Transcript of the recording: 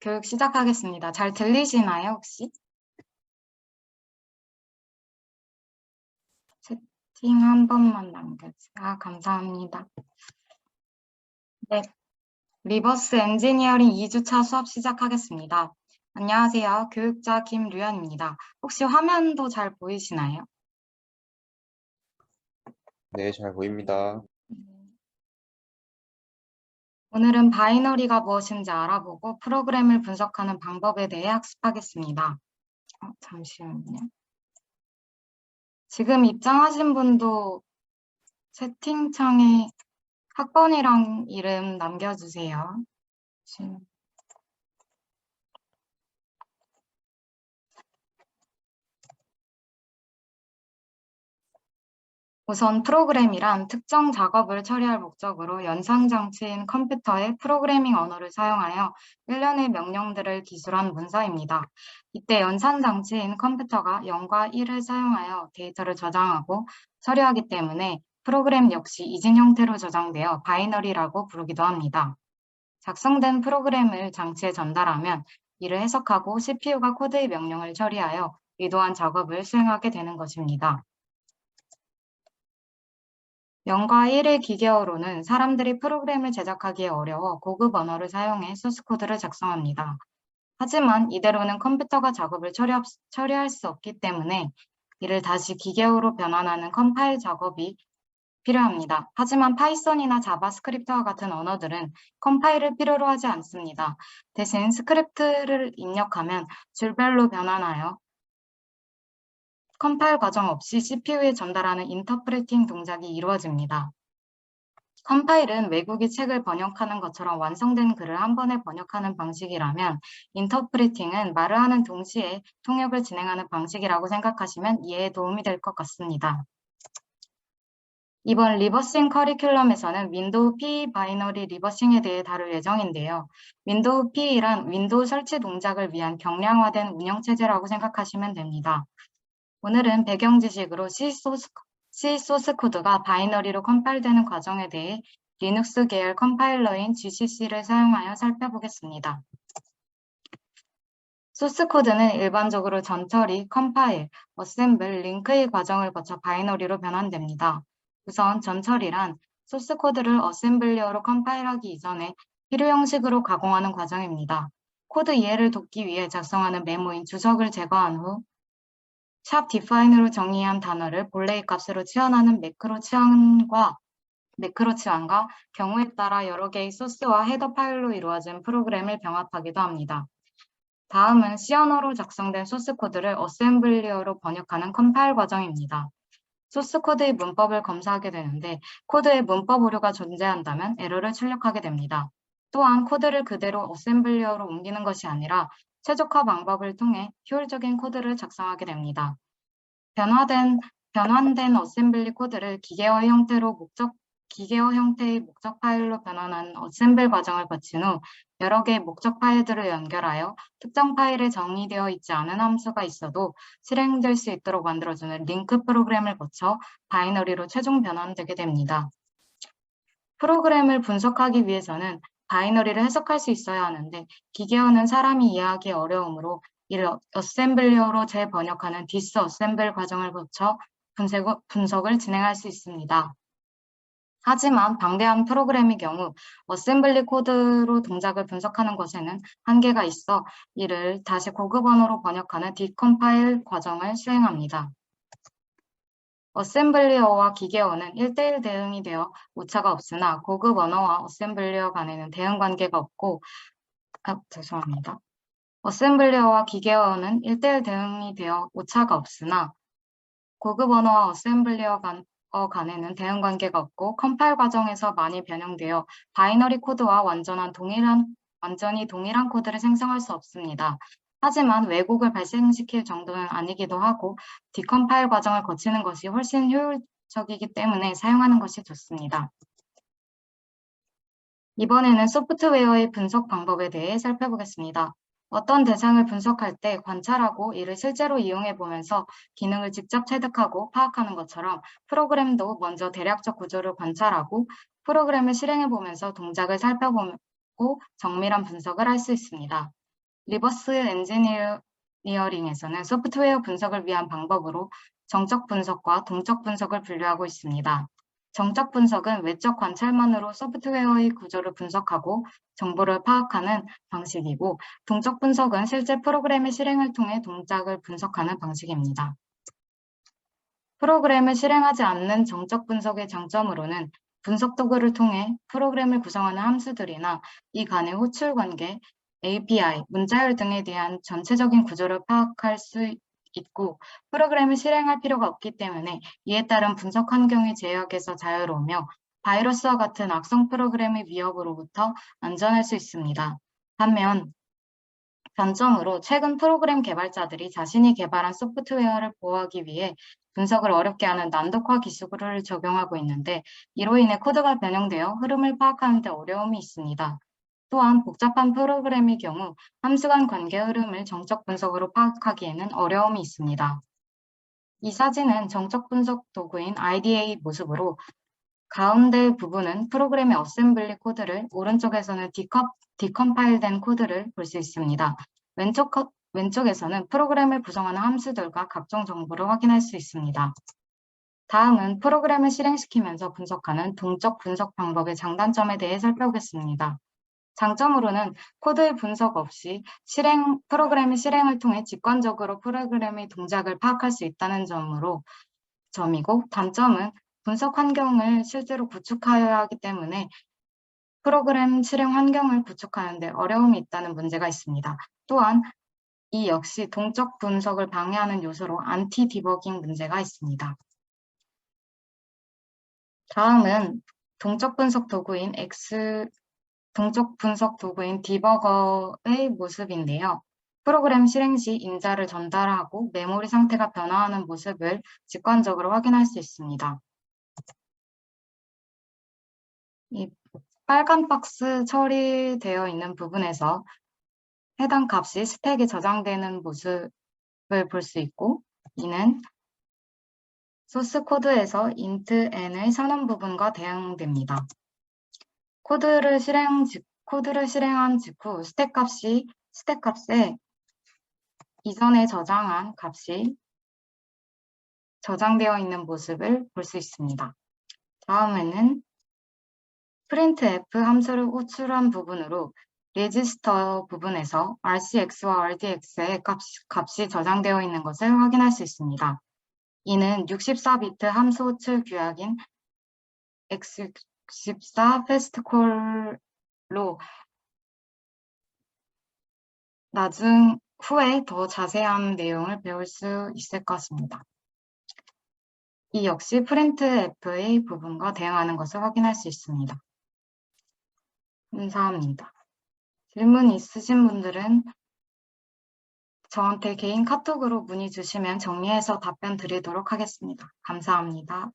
교육 시작하겠습니다. 잘 들리시나요, 혹시? 채팅 한 번만 남겨주세요. 감사합니다. 네, 리버스 엔지니어링 2주차 수업 시작하겠습니다. 안녕하세요. 교육자 김류연입니다. 혹시 화면도 잘 보이시나요? 네, 잘 보입니다. 오늘은 바이너리가 무엇인지 알아보고 프로그램을 분석하는 방법에 대해 학습하겠습니다. 잠시만요. 지금 입장하신 분도 채팅창에 학번이랑 이름 남겨주세요. 우선 프로그램이란 특정 작업을 처리할 목적으로 연상장치인 컴퓨터의 프로그래밍 언어를 사용하여 일련의 명령들을 기술한 문서입니다. 이때 연산장치인 컴퓨터가 0과 1을 사용하여 데이터를 저장하고 처리하기 때문에 프로그램 역시 이진 형태로 저장되어 바이너리라고 부르기도 합니다. 작성된 프로그램을 장치에 전달하면 이를 해석하고 CPU가 코드의 명령을 처리하여 의도한 작업을 수행하게 되는 것입니다. 0과 1의 기계어로는 사람들이 프로그램을 제작하기에 어려워 고급 언어를 사용해 소스코드를 작성합니다. 하지만 이대로는 컴퓨터가 작업을 처리할 수 없기 때문에 이를 다시 기계어로 변환하는 컴파일 작업이 필요합니다. 하지만 파이썬이나 자바스크립트와 같은 언어들은 컴파일을 필요로 하지 않습니다. 대신 스크립트를 입력하면 줄별로 변환하여 컴파일 과정 없이 CPU에 전달하는 인터프레팅 동작이 이루어집니다. 컴파일은 외국이 책을 번역하는 것처럼 완성된 글을 한 번에 번역하는 방식이라면 인터프리팅은 말을 하는 동시에 통역을 진행하는 방식이라고 생각하시면 이해에 도움이 될 것 같습니다. 이번 리버싱 커리큘럼에서는 윈도우 PE 바이너리 리버싱에 대해 다룰 예정인데요. 윈도우 PE란 윈도우 설치 동작을 위한 경량화된 운영체제라고 생각하시면 됩니다. 오늘은 배경 지식으로 C 소스 코드가 바이너리로 컴파일되는 과정에 대해 리눅스 계열 컴파일러인 GCC를 사용하여 살펴보겠습니다. 소스 코드는 일반적으로 전처리, 컴파일, 어셈블, 링크의 과정을 거쳐 바이너리로 변환됩니다. 우선 전처리란 소스 코드를 어셈블리어로 컴파일하기 이전에 필요 형식으로 가공하는 과정입니다. 코드 이해를 돕기 위해 작성하는 메모인 주석을 제거한 후 샵 디파인으로 정의한 단어를 본래의 값으로 치환하는 매크로 치환과 경우에 따라 여러 개의 소스와 헤더 파일로 이루어진 프로그램을 병합하기도 합니다. 다음은 C 언어로 작성된 소스 코드를 어셈블리어로 번역하는 컴파일 과정입니다. 소스 코드의 문법을 검사하게 되는데 코드에 문법 오류가 존재한다면 에러를 출력하게 됩니다. 또한 코드를 그대로 어셈블리어로 옮기는 것이 아니라 최적화 방법을 통해 효율적인 코드를 작성하게 됩니다. 변환된 어셈블리 코드를 기계어 형태의 목적 파일로 변환한 어셈블 과정을 거친 후 여러 개의 목적 파일들을 연결하여 특정 파일에 정의되어 있지 않은 함수가 있어도 실행될 수 있도록 만들어주는 링크 프로그램을 거쳐 바이너리로 최종 변환되게 됩니다. 프로그램을 분석하기 위해서는 바이너리를 해석할 수 있어야 하는데 기계어는 사람이 이해하기 어려우므로 이를 어셈블리어로 재번역하는 디스어셈블 과정을 거쳐 분석을 진행할 수 있습니다. 하지만 방대한 프로그램의 경우 어셈블리 코드로 동작을 분석하는 것에는 한계가 있어 이를 다시 고급 언어로 번역하는 디컴파일 과정을 수행합니다. 어셈블리어와 기계어는 1:1 대응이 되어 오차가 없으나 고급 언어와 어셈블리어 간에는 대응 관계가 없고 죄송합니다. 어셈블리어와 기계어는 1:1 대응이 되어 오차가 없으나 고급 언어와 어셈블리어 간에는 대응 관계가 없고 컴파일 과정에서 많이 변형되어 바이너리 코드와 완전히 동일한 코드를 생성할 수 없습니다. 하지만 왜곡을 발생시킬 정도는 아니기도 하고 디컴파일 과정을 거치는 것이 훨씬 효율적이기 때문에 사용하는 것이 좋습니다. 이번에는 소프트웨어의 분석 방법에 대해 살펴보겠습니다. 어떤 대상을 분석할 때 관찰하고 이를 실제로 이용해 보면서 기능을 직접 체득하고 파악하는 것처럼 프로그램도 먼저 대략적 구조를 관찰하고 프로그램을 실행해 보면서 동작을 살펴보고 정밀한 분석을 할 수 있습니다. 리버스 엔지니어링에서는 소프트웨어 분석을 위한 방법으로 정적 분석과 동적 분석을 분류하고 있습니다. 정적 분석은 외적 관찰만으로 소프트웨어의 구조를 분석하고 정보를 파악하는 방식이고, 동적 분석은 실제 프로그램의 실행을 통해 동작을 분석하는 방식입니다. 프로그램을 실행하지 않는 정적 분석의 장점으로는 분석 도구를 통해 프로그램을 구성하는 함수들이나 이 간의 호출 관계, API, 문자열 등에 대한 전체적인 구조를 파악할 수 있고, 프로그램을 실행할 필요가 없기 때문에 이에 따른 분석 환경의 제약에서 자유로우며 바이러스와 같은 악성 프로그램의 위협으로부터 안전할 수 있습니다. 반면 단점으로 최근 프로그램 개발자들이 자신이 개발한 소프트웨어를 보호하기 위해 분석을 어렵게 하는 난독화 기술을 적용하고 있는데, 이로 인해 코드가 변형되어 흐름을 파악하는 데 어려움이 있습니다. 또한 복잡한 프로그램의 경우 함수 간 관계 흐름을 정적 분석으로 파악하기에는 어려움이 있습니다. 이 사진은 정적 분석 도구인 IDA 모습으로, 가운데 부분은 프로그램의 어셈블리 코드를, 오른쪽에서는 디컴파일된 코드를 볼 수 있습니다. 왼쪽에서는 프로그램을 구성하는 함수들과 각종 정보를 확인할 수 있습니다. 다음은 프로그램을 실행시키면서 분석하는 동적 분석 방법의 장단점에 대해 살펴보겠습니다. 장점으로는 코드의 분석 없이 프로그램의 실행을 통해 직관적으로 프로그램의 동작을 파악할 수 있다는 점이고, 단점은 분석 환경을 실제로 구축하여야 하기 때문에 프로그램 실행 환경을 구축하는 데 어려움이 있다는 문제가 있습니다. 또한 이 역시 동적 분석을 방해하는 요소로 안티 디버깅 문제가 있습니다. 다음은 동적 분석 도구인 디버거의 모습인데요. 프로그램 실행 시 인자를 전달하고 메모리 상태가 변화하는 모습을 직관적으로 확인할 수 있습니다. 이 빨간 박스 처리되어 있는 부분에서 해당 값이 스택에 저장되는 모습을 볼 수 있고, 이는 소스 코드에서 int n의 선언 부분과 대응됩니다. 코드를 실행한 직후 스택 값에 이전에 저장한 값이 저장되어 있는 모습을 볼 수 있습니다. 다음에는 printf 함수를 호출한 부분으로 레지스터 부분에서 rcx와 rdx의 값이 저장되어 있는 것을 확인할 수 있습니다. 이는 64비트 함수 호출 규약인 x64 패스트콜로 후에 더 자세한 내용을 배울 수 있을 것입니다. 이 역시 printf의 부분과 대응하는 것을 확인할 수 있습니다. 감사합니다. 질문 있으신 분들은 저한테 개인 카톡으로 문의 주시면 정리해서 답변 드리도록 하겠습니다. 감사합니다.